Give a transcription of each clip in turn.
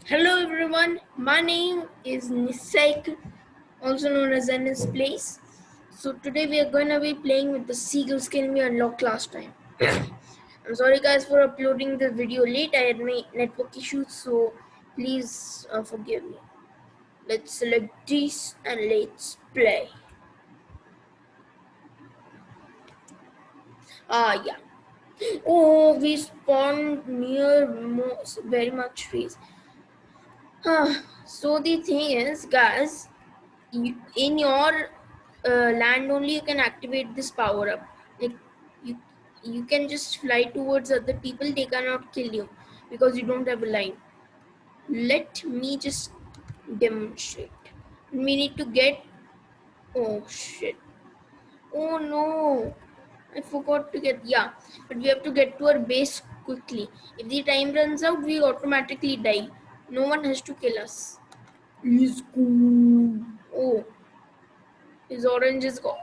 Hello everyone, my name is Nisek, also known as Ennis Place. So today we are going to be playing with the seagull skin we unlocked last time. I'm sorry guys for uploading the video late, I had my network issues, so please forgive me. Let's select this and let's play. Yeah. Oh, we spawned near very much trees. So the thing is, guys, in your land only you can activate this power up. Like you you can just fly towards other people, they cannot kill you because you don't have a line. Let me just demonstrate. We need to get, oh shit, oh no, I forgot to get, yeah, but we have to get to our base quickly. If the time runs out we automatically die. No one has to kill us. Let's go. Oh, his orange is got.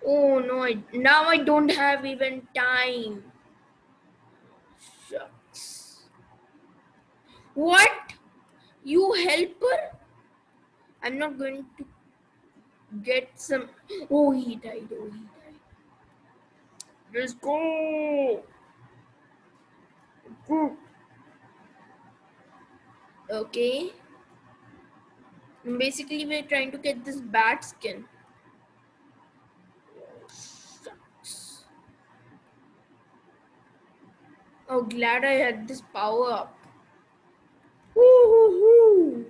Oh no, now I don't have even time. Shucks. What? You helper? I'm not going to get some. Oh, he died. Oh, he died. Let's go. Go. Okay. Basically, we're trying to get this bat skin. Shucks. Oh, glad I had this power up. Woo-hoo-hoo.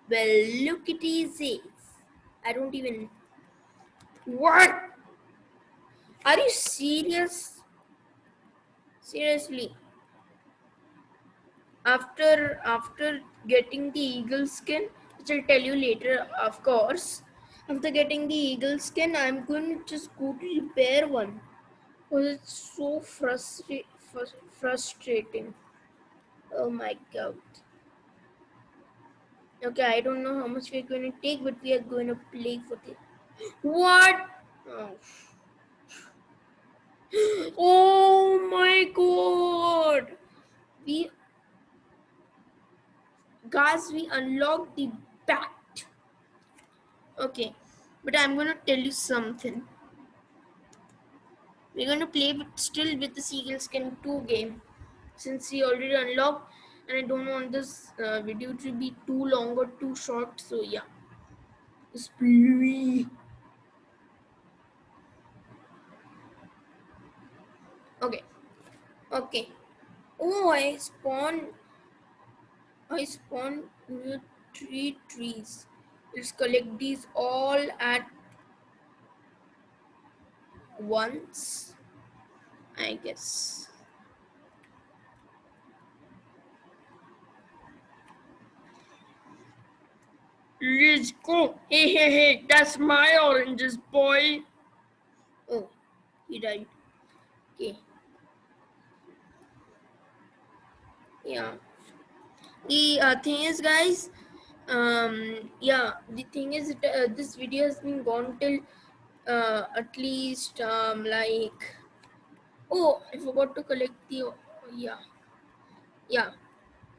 Well, look at this. I don't even. What? Are you serious? Seriously? After getting the eagle skin, which I'll tell you later, of course. After getting the eagle skin, I'm going to just go to repair one because it's so frustrating. Oh my god. Okay, I don't know how much we're going to take, but we are going to play for it. What? Oh, oh my god! We guys, we unlocked the bat. Okay, but I'm gonna tell you something. We're going to play still with the seagull skin 2 game since we already unlocked, and I don't want this video to be too long or too short. So yeah, just play. Okay, okay. Oh, I spawned near 3 trees. Let's collect these all at once, I guess. Let's go. Hey, hey, hey, that's my oranges, boy. Oh, he died. Okay, yeah. The thing is, guys, yeah, the thing is, this video has been gone till at least like, oh, I forgot to collect the, yeah, yeah.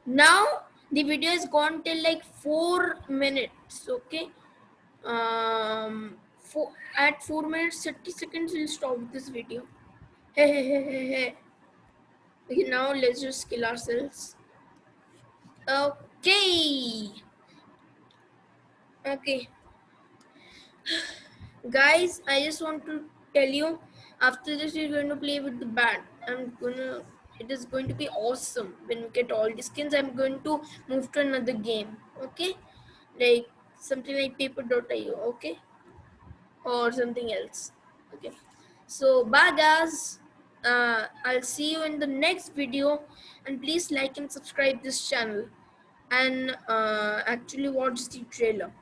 Now the video has gone till like 4 minutes. Okay, four, at 4 minutes 30 seconds we'll stop this video. Hey, hey, hey, hey, hey. Okay, now let's just kill ourselves. Okay, okay, guys, I just want to tell you, after this we're going to play with the bat. It is going to be awesome. When we get all the skins, I'm going to move to another game. Okay, like something like paper.io. Okay, or something else. Okay, so bye guys, I'll see you in the next video, and please like and subscribe this channel, and actually watch the trailer.